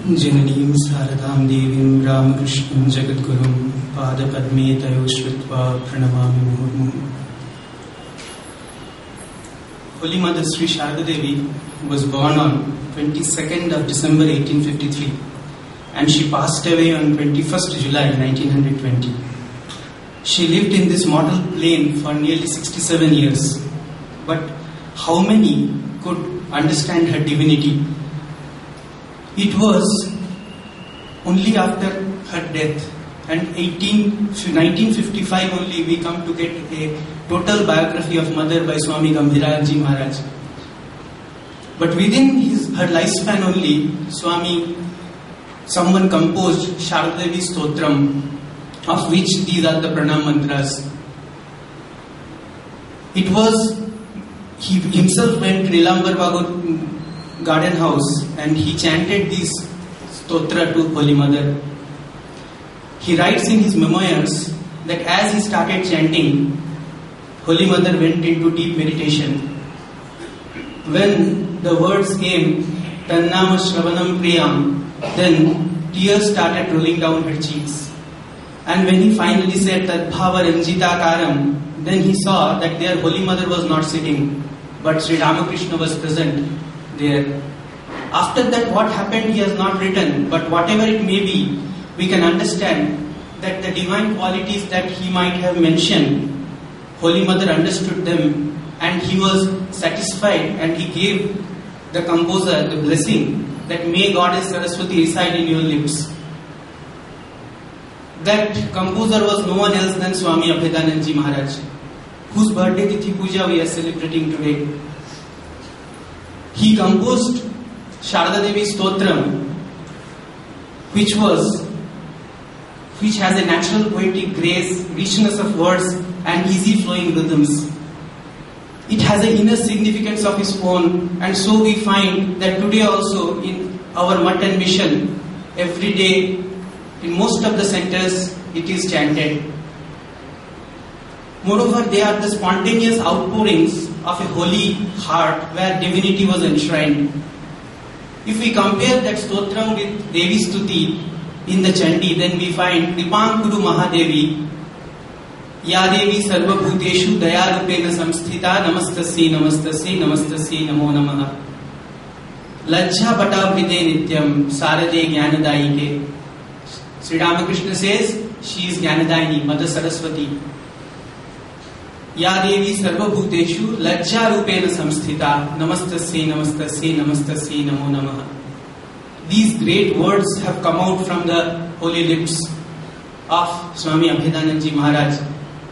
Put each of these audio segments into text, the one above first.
जननीं शारदां देवीं रामकृष्णं जगद्गुरुं पादपद्मे तयोः श्रुत्वा प्रणमामि मुहुर्मुहुः. Holy Mother Sri Sharda Devi was born on 22nd of December 1853 and she passed away on 21st July 1920. She lived in this mortal plane for nearly 67 years. But how many could understand her divinity? It was only after her death and 1955 only we come to get a total biography of Mother by Swami Gambhiranath Maharaj. But within her lifespan only, someone composed Sharda Devi Stotram, of which these are the pranam mantras. It was, he himself went to Nilambar Bagu garden house and he chanted this stotra to Holy Mother. He writes in his memoirs that as he started chanting, Holy Mother went into deep meditation. When the words came, Tannama Shravanam Priyam, then tears started rolling down her cheeks. And when he finally said that Bhava Ranjita Karam, then he saw that their Holy Mother was not sitting, but Sri Ramakrishna was present there. After that, what happened, he has not written, but whatever it may be, we can understand that the divine qualities that he might have mentioned, Holy Mother understood them and he was satisfied and he gave the composer the blessing that may Goddess Saraswati reside in your lips. That composer was no one else than Swami Abhedanand Maharaj, whose birthday Tithi Puja we are celebrating today. He composed Sharda Devi Stotram, which has a natural poetic grace, richness of words and easy flowing rhythms. It has an inner significance of its own, and so we find that today also in our Math and Mission, every day in most of the centers it is chanted. Moreover, they are the spontaneous outpourings of a holy heart where divinity was enshrined. If we compare that stotram with Devi Stuti in the Chandi, then we find Kripankuru Mahadevi, Ya Devi Sarva Bhuteshu Dayarupena Samsthita Namastasya Namastasya Namastasya Namo Namaha Lajja Bata Vride Nityam Sarade Jnanadayike. Sri Ramakrishna says she is Jnanadayini, Mother Saraswati. Ya Devi Sarva Bhuteshu Lajja Rupena Samsthita Namastasya Namastasya Namastasya Namo Namaha. These great words have come out from the holy lips of Swami Abhedanand Maharaj,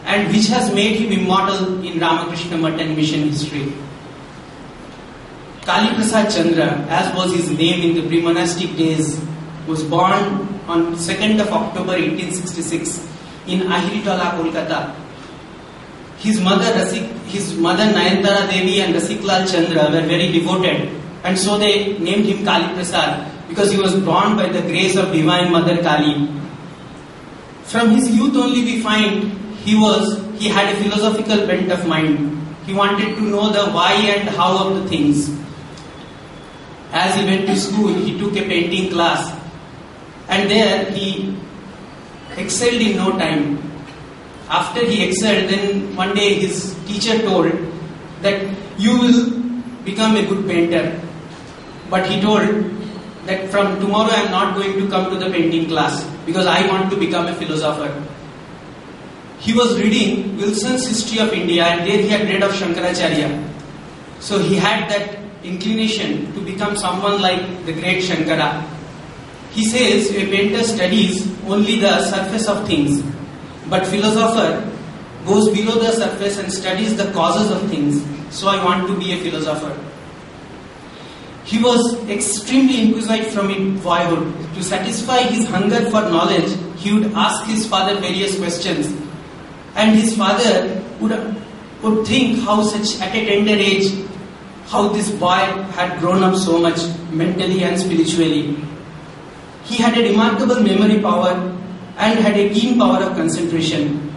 and which has made him immortal in Ramakrishna Math and Mission history. Kali Prasad Chandra, as was his name in the pre-monastic days, was born on 2nd of October 1866 in Ahiritola, Kolkata. His mother Nayantara Devi and Rasiklal Chandra were very devoted, and so they named him Kali Prasad because he was born by the grace of Divine Mother Kali. From his youth only we find he had a philosophical bent of mind. He wanted to know the why and how of the things. As he went to school, he took a painting class, and there he excelled in no time. After he excelled, then one day his teacher told that you will become a good painter. But he told that from tomorrow I am not going to come to the painting class because I want to become a philosopher. He was reading Wilson's History of India, and there he had read of Shankaracharya. So he had that inclination to become someone like the great Shankara. He says a painter studies only the surface of things, but philosopher goes below the surface and studies the causes of things. So I want to be a philosopher. He was extremely inquisitive from his boyhood. To satisfy his hunger for knowledge, he would ask his father various questions. And his father would think how such at a tender age, how this boy had grown up so much mentally and spiritually. He had a remarkable memory power and had a keen power of concentration.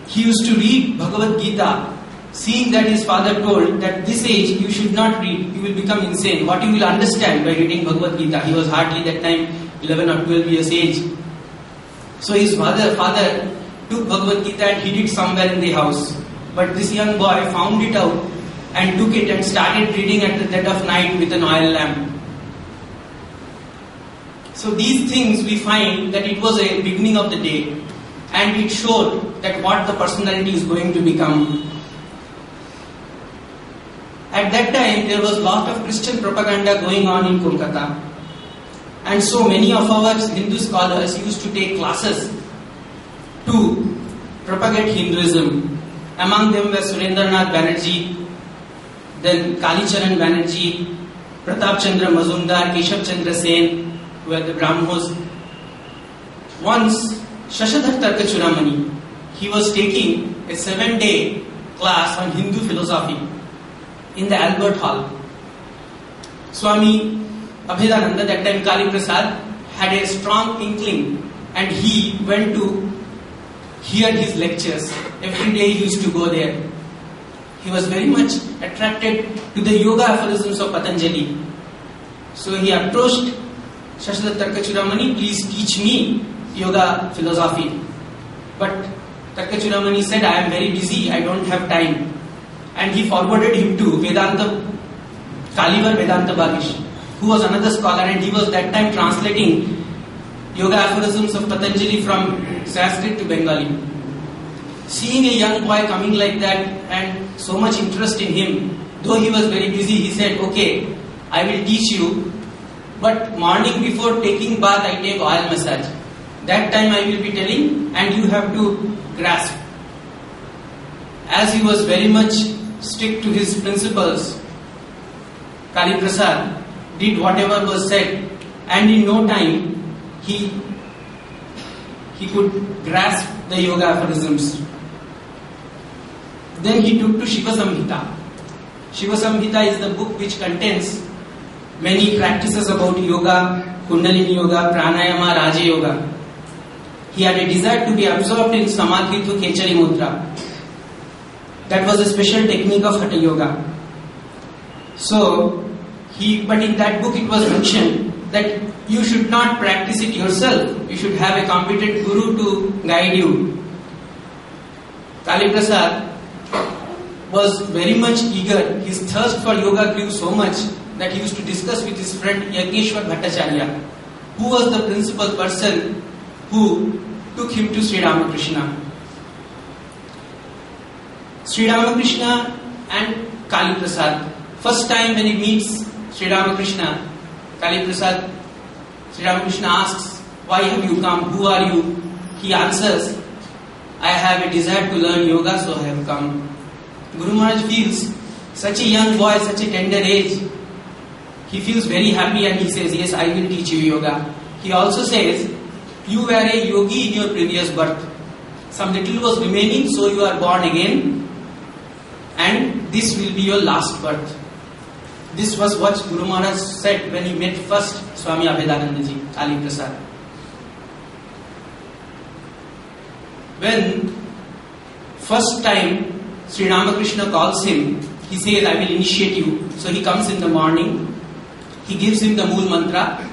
He used to read Bhagavad Gita seeing that his father told that this age you should not read, you will become insane. What you will understand by reading Bhagavad Gita? He was hardly that time 11 or 12 years age. So his father took Bhagavad Gita and hid it somewhere in the house. But this young boy found it out and took it and started reading at the dead of night with an oil lamp. So these things we find that it was a beginning of the day, and it showed that what the personality is going to become. At that time there was lot of Christian propaganda going on in Kolkata, and so many of our Hindu scholars used to take classes to propagate Hinduism. Among them were Surendranath Banerjee, then Kalicharan Banerjee, Pratap Chandra Mazumdar, Keshav Chandra Sen, who were the Brahmos. Once Shashadhar Tarkachuramani, he was taking a 7-day class on Hindu philosophy in the Albert Hall. Swami Abhedananda, that time Kali Prasad, had a strong inkling and he went to hear his lectures. Every day he used to go there. He was very much attracted to the yoga aphorisms of Patanjali. So he approached Shashadhar Tarkachuramani, please teach me yoga philosophy. But Tarkachuramani said, I am very busy, I don't have time. And he forwarded him to Vedanta, Kalivar Vedanta Bagish, who was another scholar, and he was that time translating yoga aphorisms of Patanjali from Sanskrit to Bengali. Seeing a young boy coming like that and so much interest in him, though he was very busy, he said, okay, I will teach you, but morning before taking bath I take oil massage. That time I will be telling and you have to grasp. As he was very much strict to his principles, Kali Prasad did whatever was said, and in no time he could grasp the yoga aphorisms. Then he took to Shiva Samhita. Shiva Samhita is the book which contains many practices about yoga, Kundalini yoga, Pranayama, Raja yoga. He had a desire to be absorbed in Samadhi through Kechari Mudra. That was a special technique of Hatha Yoga. But in that book it was mentioned that you should not practice it yourself. You should have a competent guru to guide you. Kali Prasad was very much eager. His thirst for yoga grew so much that he used to discuss with his friend Yagneshwar Bhattacharya, who was the principal person who took him to Sri Ramakrishna. Sri Ramakrishna and Kali Prasad. First time when he meets Sri Ramakrishna, Kali Prasad, Sri Ramakrishna asks, why have you come? Who are you? He answers, I have a desire to learn yoga, so I have come. Guru Maharaj feels such a young boy, such a tender age. He feels very happy and he says, yes, I will teach you yoga. He also says, you were a yogi in your previous birth. Some little was remaining, so you are born again. And this will be your last birth. This was what Guru Maharaj said when he met first Swami Abhedanandaji, Kali Prasad. When first time Sri Ramakrishna calls him, he says, I will initiate you. So he comes in the morning, he gives him the Mool Mantra,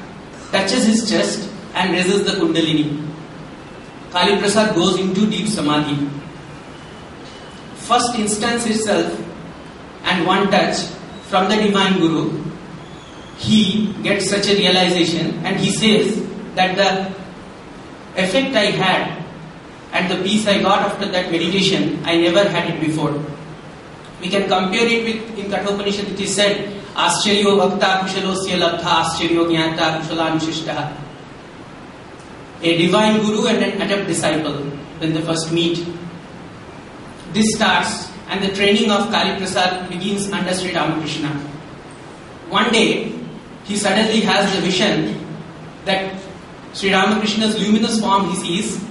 touches his chest and raises the Kundalini. Kali Prasad goes into deep Samadhi. First instance itself and one touch from the Divine Guru, he gets such a realization and he says that the effect I had and the peace I got after that meditation, I never had it before. We can compare it with, in Kathopanishad it is said, Ascharyo Bhakta Kushalosya Labdha Ascharyo Jnata Kushalanushishtha. A divine guru and an adept disciple when they first meet. This starts and the training of Kali Prasad begins under Sri Ramakrishna. One day, he suddenly has the vision that Sri Ramakrishna's luminous form he sees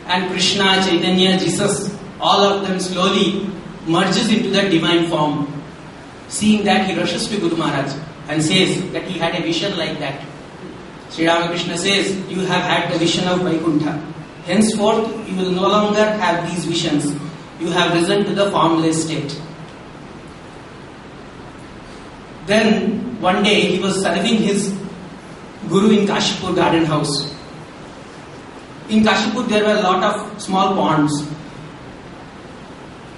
and Krishna, Chaitanya, Jesus, all of them slowly merges into that divine form. Seeing that, he rushes to Guru Maharaj and says that he had a vision like that. Sri Ramakrishna says, you have had the vision of Vaikuntha. Henceforth, you will no longer have these visions. You have risen to the formless state. Then one day he was serving his guru in Kashipur garden house. In Kashipur there were a lot of small ponds.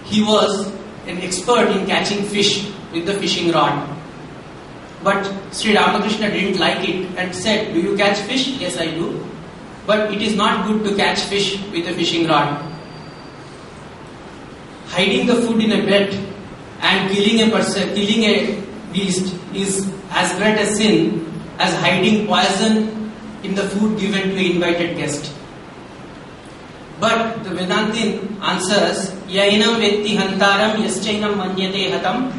He was an expert in catching fish with the fishing rod. But Sri Ramakrishna didn't like it and said, "Do you catch fish?" "Yes, I do. But it is not good to catch fish with a fishing rod. Hiding the food in a bed and killing a beast is as great a sin as hiding poison in the food given to an invited guest." But the Vedantin answers, "Yainam vetti hantaram yaschainam manyate hatam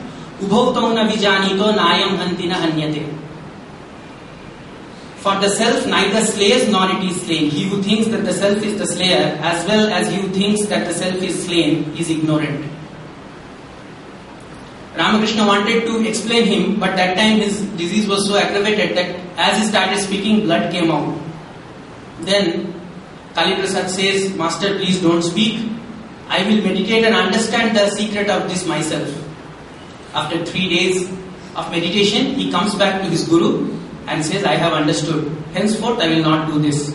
ubhautau na vijanito nayam hantina hanyate." For the self neither slays nor it is slain. He who thinks that the self is the slayer as well as he who thinks that the self is slain is ignorant. Ramakrishna wanted to explain him, but that time his disease was so aggravated that as he started speaking, blood came out. Then Kali Prasad says, "Master, please don't speak. I will meditate and understand the secret of this myself." After 3 days of meditation, he comes back to his guru and says, "I have understood. Henceforth, I will not do this."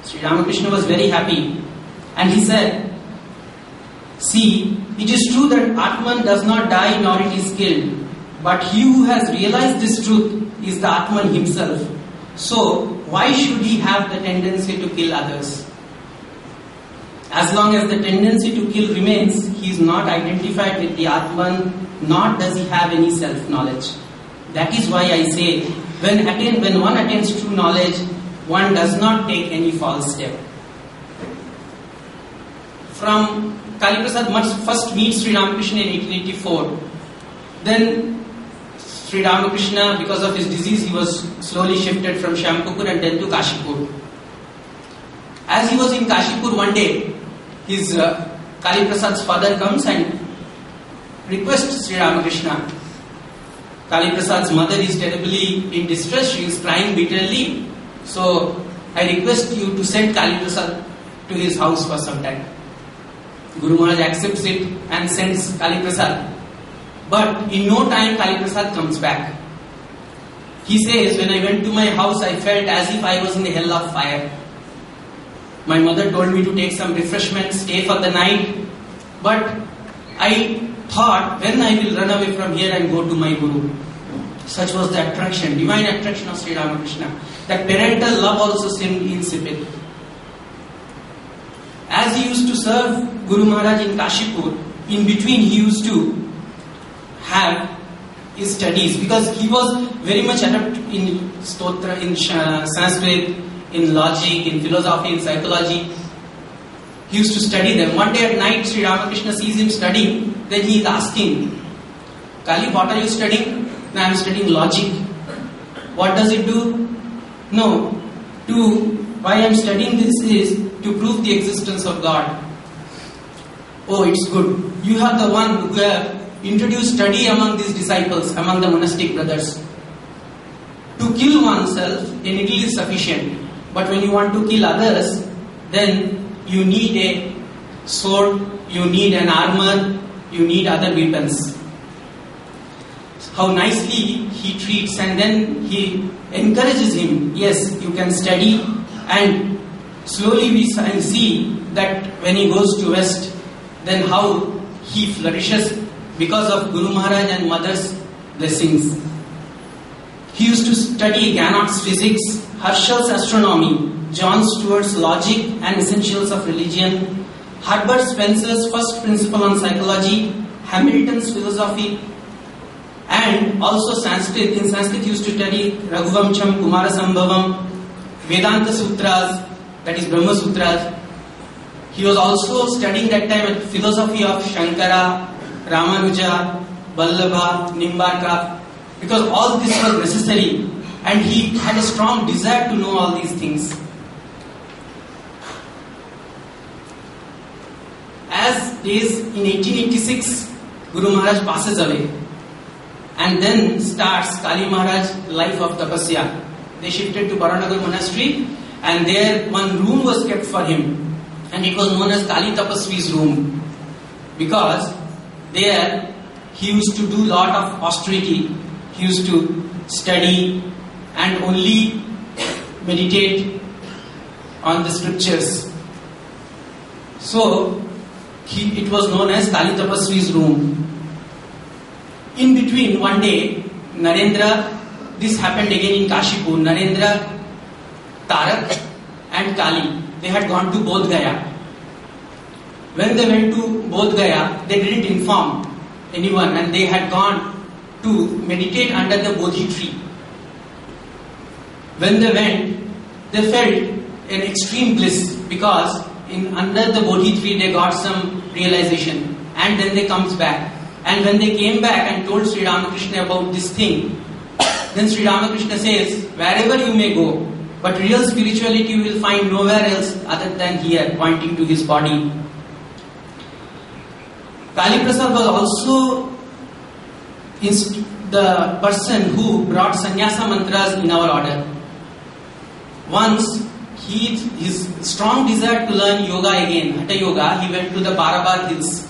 Sri Ramakrishna was very happy. And he said, "See, it is true that Atman does not die nor it is killed. But he who has realized this truth is the Atman himself. So, why should he have the tendency to kill others? As long as the tendency to kill remains, he is not identified with the Atman, nor does he have any self-knowledge. That is why I say, when one attains true knowledge, one does not take any false step." From Kali Prasad must first meet Sri Ramakrishna in 1884. Then Sri Ramakrishna, because of his disease, he was slowly shifted from Shampupur and then to Kashipur. As he was in Kashipur one day, his Kali Prasad's father comes and requests Sri Ramakrishna. Kali Prasad's mother is terribly in distress. She is crying bitterly. So I request you to send Kali Prasad to his house for some time. Guru Maharaj accepts it and sends Kali Prasad. But in no time Kali Prasad comes back. He says, "When I went to my house, I felt as if I was in the hell of fire. My mother told me to take some refreshment, stay for the night. But I thought, when I will run away from here and go to my Guru." Such was the attraction, divine attraction of Sri Ramakrishna. That parental love also seemed insipid. As he used to serve Guru Maharaj in Kashipur, in between he used to have his studies, because he was very much adept in stotra, in Sanskrit, in logic, in philosophy, in psychology. He used to study them. One day at night, Sri Ramakrishna sees him studying. Then he is asking, "Kali, what are you studying?" "No, I am studying logic." "What does it do?" "No, why I am studying this is to prove the existence of God." "Oh, it's good. You are the one who have introduced study among these disciples, among the monastic brothers. To kill oneself, a needle is sufficient. But when you want to kill others, then you need a sword, you need an armor, you need other weapons." How nicely he treats, and then he encourages him. Yes, you can study, and slowly we see that when he goes to West, then how he flourishes because of Guru Maharaj and Mother's blessings. He used to study Ganot's physics, Herschel's astronomy, John Stuart's logic and essentials of religion, Herbert Spencer's first principle on psychology, Hamilton's philosophy, and also Sanskrit. In Sanskrit he used to study Raghuvamsham, Kumarasambhavam, Vedanta Sutras, that is Brahma Sutras. He was also studying that time at philosophy of Shankara, Ramanuja, Vallabha, Nimbarka, because all this was necessary, and he had a strong desire to know all these things. As days in 1886, Guru Maharaj passes away, and then starts Kali Maharaj life of tapasya. They shifted to Baranagar monastery, and there one room was kept for him, and it was known as Kali Tapasvi's room, because there he used to do lot of austerity, he used to study and only meditate on the scriptures. So, it was known as Kali Tapasvi's room. In between, one day, Narendra, this happened again in Kashipur, Narendra, Tarak and Kali, they had gone to Bodh Gaya. When they went to Bodh Gaya, they didn't inform anyone and they had gone to meditate under the Bodhi tree. When they went, they felt an extreme bliss because under the Bodhi tree they got some realization, and then they comes back. And when they came back and told Sri Ramakrishna about this thing, then Sri Ramakrishna says, wherever you may go, but real spirituality you will find nowhere else other than here, pointing to his body. Kali Prasad was also the person who brought sannyasa mantras in our order. Once, his strong desire to learn yoga again, Hatha Yoga, he went to the Barabar Hills.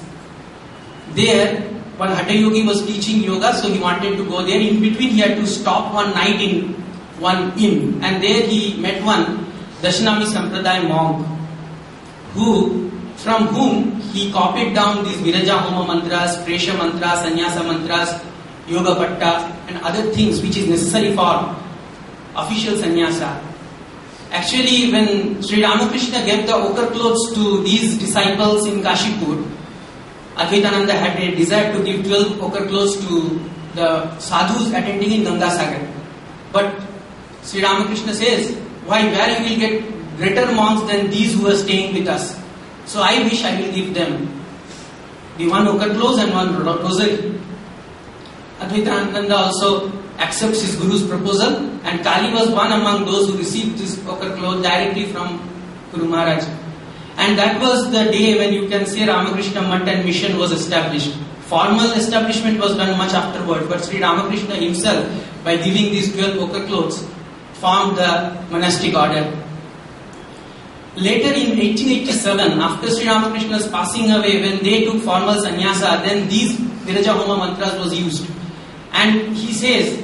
There, one Hatha Yogi was teaching yoga, so he wanted to go there. In between, he had to stop one night in one inn, and there he met one Dashanami Sampradaya monk, from whom he copied down these Viraja Homa mantras, Presha mantras, Sannyasa mantras, Yoga Patta, and other things which is necessary for official sannyasa. Actually, when Sri Ramakrishna gave the ochre clothes to these disciples in Kashipur, Advaitananda had a desire to give 12 ochre clothes to the sadhus attending in Gangasagar. But Sri Ramakrishna says, why, where you will get greater monks than these who are staying with us? So I wish I will give them the one ochre clothes and one rosary. Advaitananda also accepts his Guru's proposal, and Kali was one among those who received this ochre cloth directly from Guru Maharaj. And that was the day when you can say Ramakrishna Math and mission was established. Formal establishment was done much afterwards, but Sri Ramakrishna himself, by giving these 12 ochre cloths, formed the monastic order. Later in 1887, after Sri Ramakrishna's passing away, when they took formal sannyasa, then these Viraja Homa mantras was used. And he says,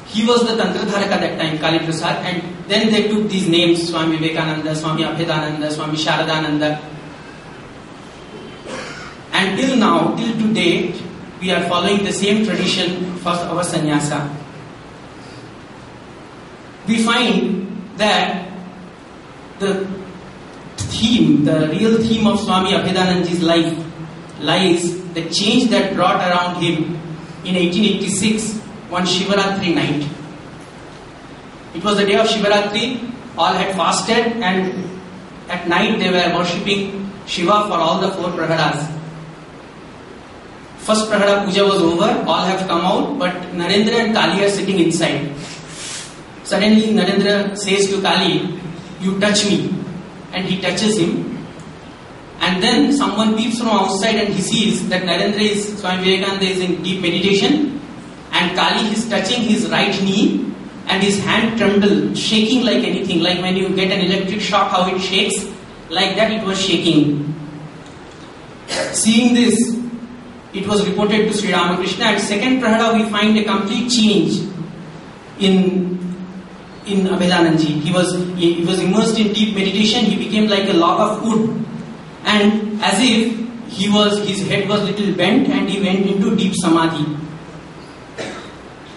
he was the Tantradharak at that time, Kali Prasad, and then they took these names, Swami Vivekananda, Swami Abhedananda, Swami Sharadananda. And till now, till today, we are following the same tradition for our sannyasa. We find that the real theme of Swami Abhedananda's life lies the change that brought around him in 1886, one Shivaratri night. It was the day of Shivaratri, all had fasted, and at night they were worshipping Shiva for all the 4 prahadas. First prahada puja was over, all have come out, but Narendra and Kali are sitting inside. Suddenly Narendra says to Kali, you touch me, and he touches him. And then someone peeps from outside and he sees that Narendra Swami Vivekananda is in deep meditation, and Kali is touching his right knee and his hand trembled, shaking like anything, like when you get an electric shock, how it shakes, like that it was shaking. Seeing this, it was reported to Sri Ramakrishna, and second prahada we find a complete change in Abhedananji. He was immersed in deep meditation, he became like a log of wood. And as if his head was little bent and he went into deep samadhi.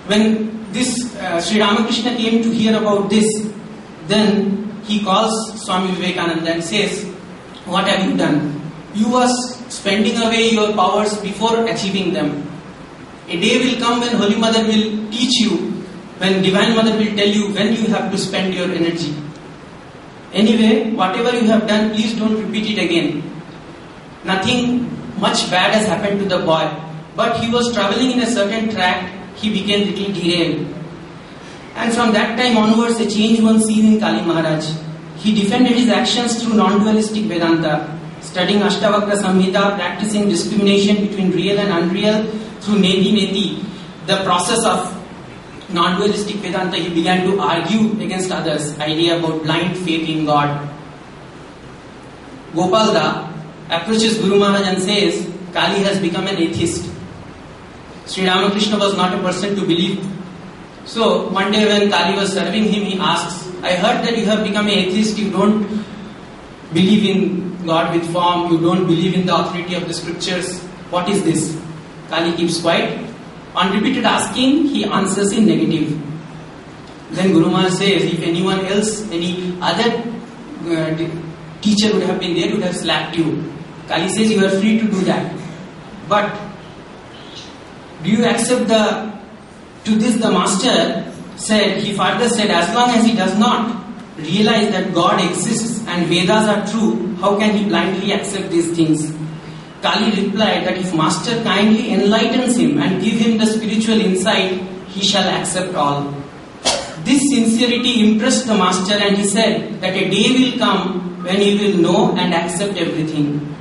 When this Sri Ramakrishna came to hear about this, then he calls Swami Vivekananda and says, what have you done? You were spending away your powers before achieving them. A day will come when Holy Mother will teach you, when Divine Mother will tell you when you have to spend your energy. Anyway, whatever you have done, please don't repeat it again. Nothing much bad has happened to the boy, but he was traveling in a certain track, he became little derailed. And from that time onwards, a change was seen in Kali Maharaj. He defended his actions through non-dualistic Vedanta, studying Ashtavakra Samhita, practicing discrimination between real and unreal through Neti Neti, the process of non-dualistic Vedanta. He began to argue against others, idea about blind faith in God. Gopalda approaches Guru Maharaj and says, Kali has become an atheist. Sri Ramakrishna was not a person to believe So one day when Kali was serving him, he asks, I heard that you have become an atheist, you don't believe in God with form, you don't believe in the authority of the scriptures. What is this? Kali keeps quiet. On repeated asking, he answers in negative. Then Guru Maharaj says, if anyone else, any other teacher would have been there, would have slapped you. Kali says, you are free to do that. But do you accept to this the master said, he further said, as long as he does not realize that God exists and Vedas are true, how can he blindly accept these things? Kali replied that if master kindly enlightens him and give him the spiritual insight, he shall accept all. This sincerity impressed the master, and he said that a day will come when he will know and accept everything.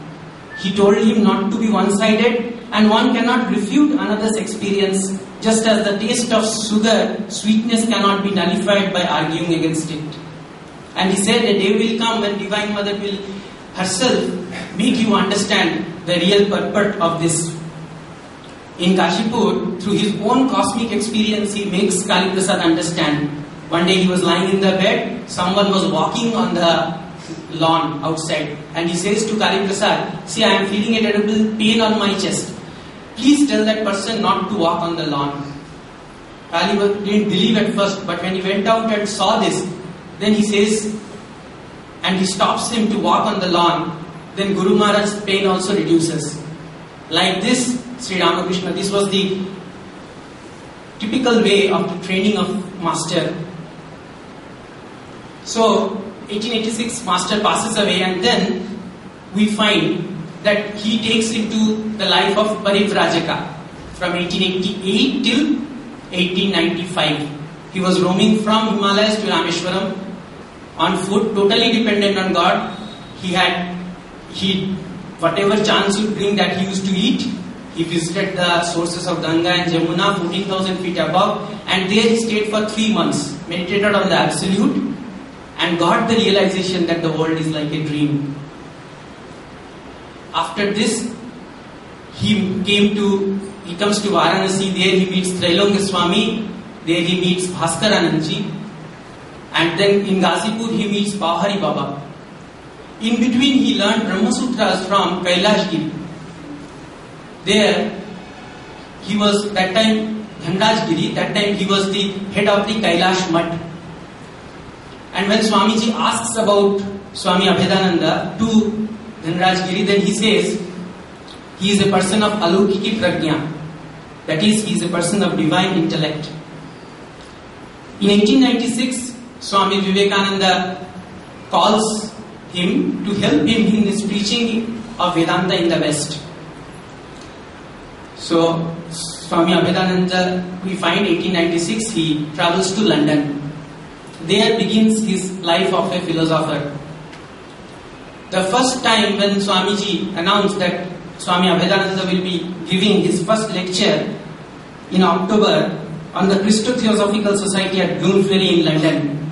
He told him not to be one-sided, and one cannot refute another's experience, just as the taste of sugar, sweetness cannot be nullified by arguing against it. And he said a day will come when Divine Mother will herself make you understand the real purport of this. In Kashipur, through his own cosmic experience, he makes Kali Prasad understand. One day he was lying in the bed, someone was walking on the lawn outside, and he says to Kali Prasad, see, I am feeling a terrible pain on my chest. Please tell that person not to walk on the lawn. Kali didn't believe at first, but when he went out and saw this, then he says, and he stops him to walk on the lawn, then Guru Maharaj's pain also reduces. Like this, Sri Ramakrishna, this was the typical way of the training of master. So, 1886, master passes away, and then we find that he takes into the life of Parivrajaka from 1888 till 1895. He was roaming from Himalayas to Rameshwaram on foot, totally dependent on God. Whatever chance would bring that he used to eat. He visited the sources of Ganga and Jamuna 14,000 feet above, and there he stayed for 3 months, meditated on the Absolute, and got the realization that the world is like a dream. After this, he comes to Varanasi. There he meets Trailonga Swami. There he meets Bhaskaranandji. And then in Ghazipur he meets Pahari Baba. In between he learned Brahma Sutras from Kailash Giri. There he was, that time Dhanraj Giri, that time he was the head of the Kailash Mutt. And when Swamiji asks about Swami Abhedananda to Dhanraj Giri, then he says he is a person of Alaukiki Prajna. That is, he is a person of divine intellect. In 1896, Swami Vivekananda calls him to help him in his preaching of Vedanta in the West. So, Swami Abhedananda, we find 1896, he travels to London. There begins his life of a philosopher. The first time when Swamiji announced that Swami Abhedananda will be giving his first lecture in October on the Christo-Theosophical Society at Bloomsbury in London,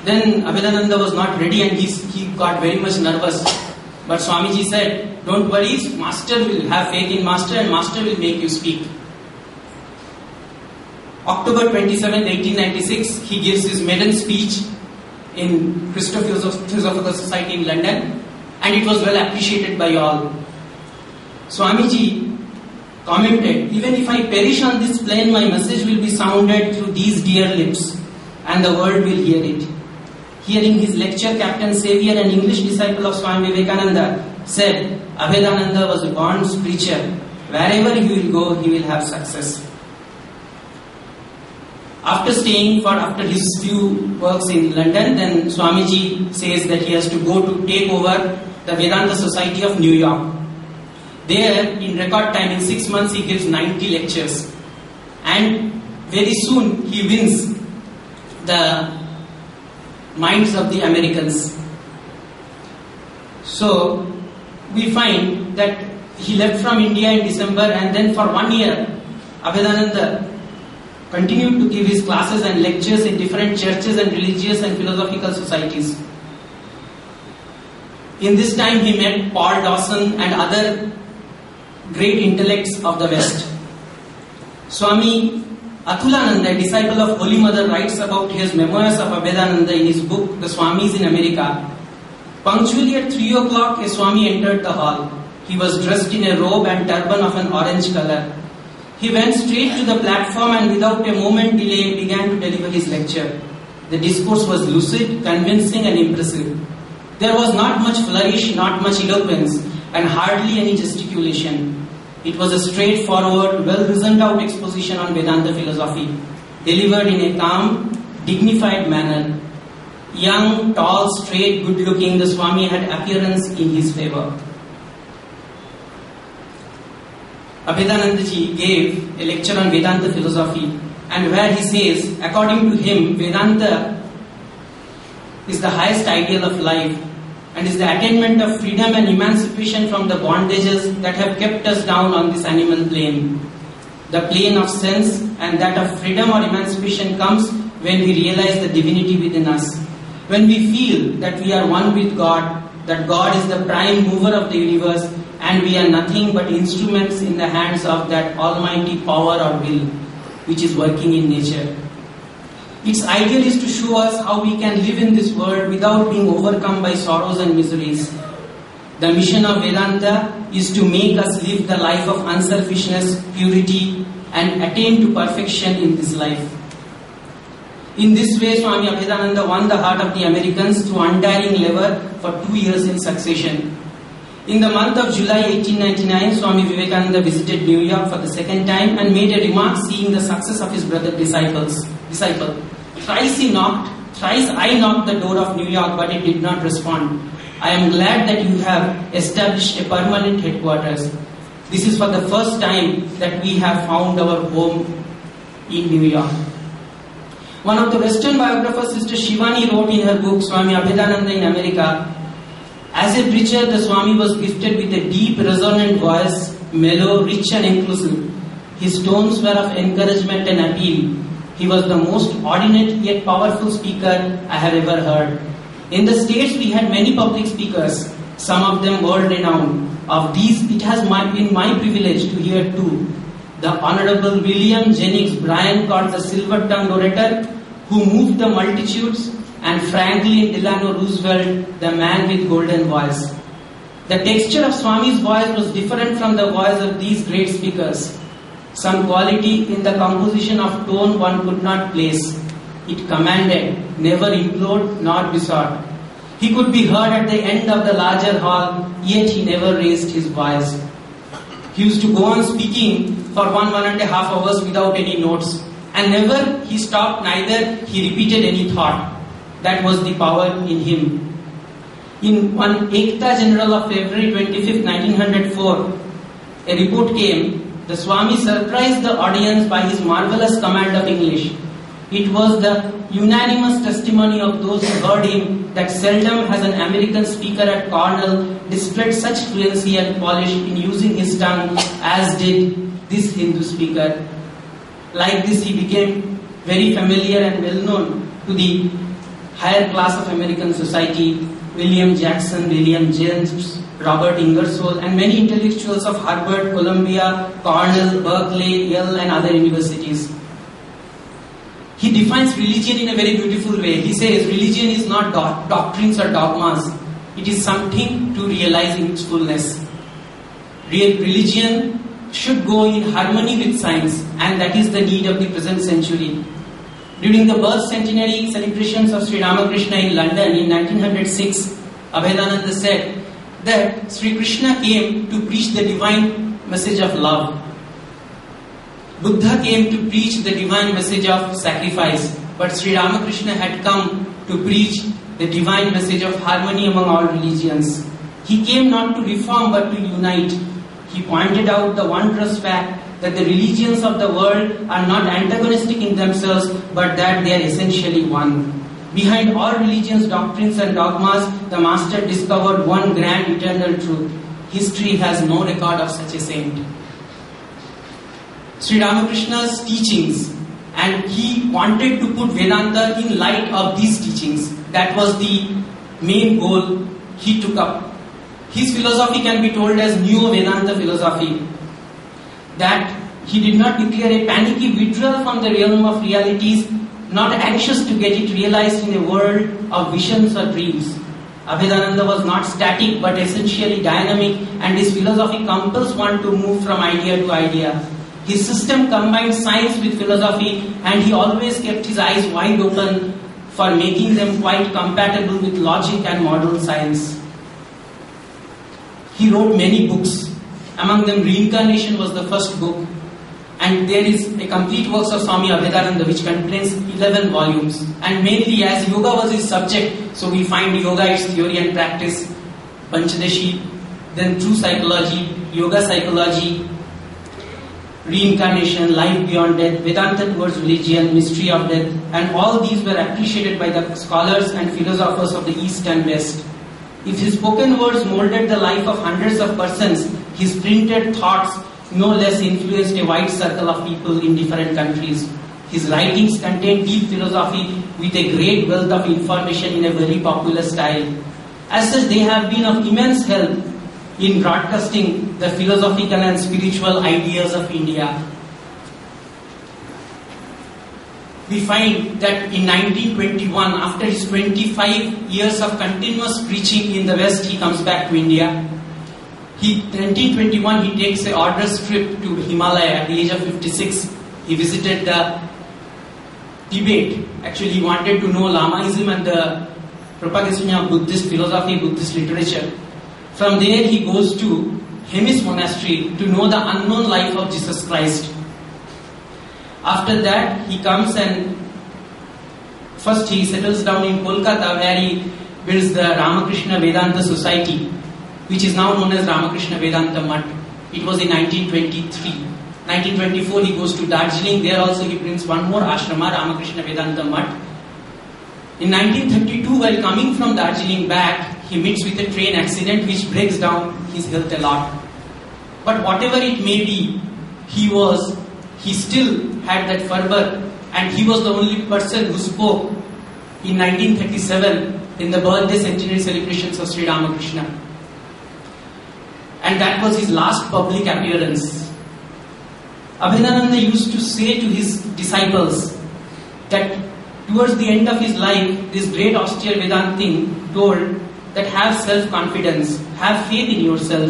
then Abhedananda was not ready and he got very much nervous. But Swamiji said, don't worry, Master will have faith in Master and Master will make you speak. October 27, 1896, he gives his maiden speech in Christo-Theosophical Society in London, and it was well appreciated by all. Swamiji commented, even if I perish on this plane, my message will be sounded through these dear lips, and the world will hear it. Hearing his lecture, Captain Xavier, an English disciple of Swami Vivekananda, said, Abhedananda was a born preacher. Wherever he will go, he will have success. After his few works in London, then Swamiji says that he has to go to take over the Vedanta Society of New York. There, in record time, in 6 months, he gives 90 lectures. And very soon, he wins the minds of the Americans. So, we find that he left from India in December, and then for 1 year, Abhedananda continued to give his classes and lectures in different churches and religious and philosophical societies. In this time, he met Paul Dawson and other great intellects of the West. Swami Athulananda, a disciple of Holy Mother, writes about his memoirs of Abhedananda in his book, The Swamis in America. Punctually at 3 o'clock, a Swami entered the hall. He was dressed in a robe and turban of an orange color. He went straight to the platform and without a moment delay began to deliver his lecture. The discourse was lucid, convincing and impressive. There was not much flourish, not much eloquence, and hardly any gesticulation. It was a straightforward, well-reasoned out exposition on Vedanta philosophy, delivered in a calm, dignified manner. Young, tall, straight, good-looking, the Swami had appearance in his favor. Abhedanandaji gave a lecture on Vedanta philosophy, and where he says, according to him, Vedanta is the highest ideal of life and is the attainment of freedom and emancipation from the bondages that have kept us down on this animal plane. The plane of sense and that of freedom or emancipation comes when we realize the divinity within us. When we feel that we are one with God, that God is the prime mover of the universe and we are nothing but instruments in the hands of that almighty power or will which is working in nature. Its ideal is to show us how we can live in this world without being overcome by sorrows and miseries. The mission of Vedanta is to make us live the life of unselfishness, purity, and attain to perfection in this life. In this way, Swami Abhedananda won the heart of the Americans through untiring labor for 2 years in succession. In the month of July 1899, Swami Vivekananda visited New York for the second time and made a remark seeing the success of his brother disciple. Thrice I knocked the door of New York, but it did not respond. I am glad that you have established a permanent headquarters. This is for the first time that we have found our home in New York. One of the Western biographers, Sister Shivani, wrote in her book, Swami Abhedananda in America, as a preacher, the Swami was gifted with a deep, resonant voice, mellow, rich and inclusive. His tones were of encouragement and appeal. He was the most ordinate yet powerful speaker I have ever heard. In the States, we had many public speakers, some of them world-renowned. Of these, it has been my privilege to hear two. The Honorable William Jennings Bryan, called the Silver-Tongued Orator, who moved the multitudes, and Franklin Delano Roosevelt, the man with golden voice. The texture of Swami's voice was different from the voice of these great speakers. Some quality in the composition of tone one could not place. It commanded, never implored nor besought. He could be heard at the end of the larger hall, yet he never raised his voice. He used to go on speaking for 1.5 hours without any notes, and never he stopped, neither he repeated any thought. That was the power in him. In one Ekta General of February 25, 1904, a report came. The Swami surprised the audience by his marvelous command of English. It was the unanimous testimony of those who heard him that seldom has an American speaker at Cornell displayed such fluency and polish in using his tongue as did this Hindu speaker. Like this, he became very familiar and well known to the higher class of American society. William Jackson, William James, Robert Ingersoll, and many intellectuals of Harvard, Columbia, Cornell, Berkeley, Yale, and other universities. He defines religion in a very beautiful way. He says religion is not doctrines or dogmas. It is something to realize in its fullness. Real religion should go in harmony with science, and that is the need of the present century. During the birth centenary celebrations of Sri Ramakrishna in London in 1906, Abhedananda said that Sri Krishna came to preach the divine message of love. Buddha came to preach the divine message of sacrifice, but Sri Ramakrishna had come to preach the divine message of harmony among all religions. He came not to reform but to unite. He pointed out the wondrous fact that the religions of the world are not antagonistic in themselves, but that they are essentially one. Behind all religions, doctrines and dogmas, the Master discovered one grand eternal truth. History has no record of such a saint. Sri Ramakrishna's teachings, and he wanted to put Vedanta in light of these teachings. That was the main goal he took up. His philosophy can be told as Neo Vedanta philosophy. That He did not declare a panicky withdrawal from the realm of realities, not anxious to get it realized in a world of visions or dreams. Abhedananda was not static but essentially dynamic, and his philosophy compels one to move from idea to idea. His system combined science with philosophy, and he always kept his eyes wide open for making them quite compatible with logic and modern science. He wrote many books. Among them, Reincarnation was the first book, and there is a complete works of Swami Abhedananda which contains 11 volumes. And mainly, as yoga was his subject, so we find yoga, its theory and practice, Panchadashi, then true psychology, yoga psychology, reincarnation, life beyond death, Vedanta towards religion, mystery of death, and all these were appreciated by the scholars and philosophers of the East and West. If his spoken words molded the life of hundreds of persons, his printed thoughts no less influenced a wide circle of people in different countries. His writings contain deep philosophy with a great wealth of information in a very popular style. As such, they have been of immense help in broadcasting the philosophical and spiritual ideas of India. We find that in 1921, after his 25 years of continuous preaching in the West, he comes back to India. In 1921, he takes an arduous trip to Himalaya at the age of 56. He visited the Tibet. Actually, he wanted to know Lamaism and the propagation of Buddhist philosophy, Buddhist literature. From there, he goes to Hemis Monastery to know the unknown life of Jesus Christ. After that, he comes and first he settles down in Kolkata, where he builds the Ramakrishna Vedanta Society, which is now known as Ramakrishna Vedanta Mutt. It was in 1923. 1924, he goes to Darjeeling. There also he brings one more ashrama, Ramakrishna Vedanta Mutt. In 1932, while coming from Darjeeling back, he meets with a train accident which breaks down his health a lot. But whatever it may be, he still had that fervor, and he was the only person who spoke in 1937 in the birthday centenary celebrations of Sri Ramakrishna. And that was his last public appearance. Abhedananda used to say to his disciples that towards the end of his life, this great austere Vedantin told that have self-confidence, have faith in yourself,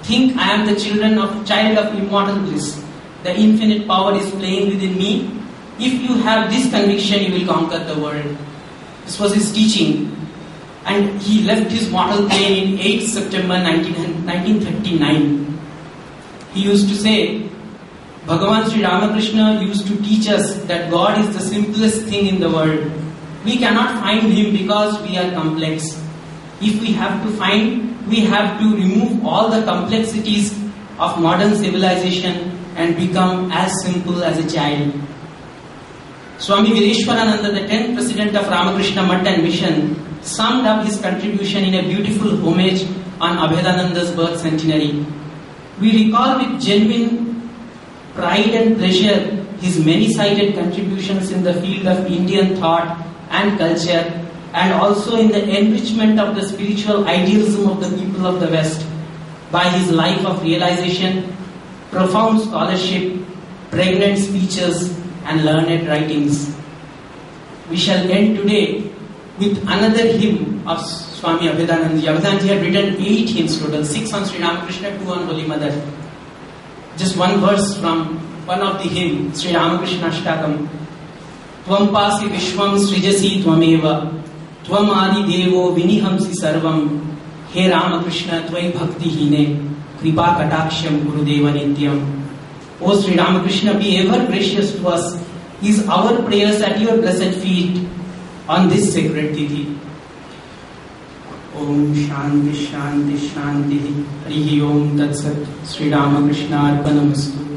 think I am the child of immortal bliss. The infinite power is playing within me. If you have this conviction, you will conquer the world. This was his teaching. And he left his mortal plane in 8 September 1939. He used to say, Bhagavan Sri Ramakrishna used to teach us that God is the simplest thing in the world. We cannot find Him because we are complex. If we have to find, we have to remove all the complexities of modern civilization and become as simple as a child. Swami Vireshwarananda, the 10th president of Ramakrishna Mutt and Mission, summed up his contribution in a beautiful homage on Abhedananda's birth centenary. We recall with genuine pride and pleasure his many-sided contributions in the field of Indian thought and culture, and also in the enrichment of the spiritual idealism of the people of the West by his life of realization, profound scholarship, pregnant speeches, and learned writings. We shall end today with another hymn of Swami Abhedananda. Abhedananda had written 8 hymns total, 6 on Sri Ramakrishna, 2 on Holy Mother. Just one verse from one of the hymn, Sri Ramakrishna Ashtakam. Tvam pasi vishwam srijasi tvameva, tvam adi devo vinihamsi sarvam, he Ramakrishna tvai bhakti hine, kripa kataksham gurudeva nityam. O Sri Ramakrishna, be ever gracious to us. Is our prayers at your blessed feet on this sacred tithi. Om Shanti Shanti Shanti. Harihi Om Tat Sat. Sri Ramakrishna Arpanamastu.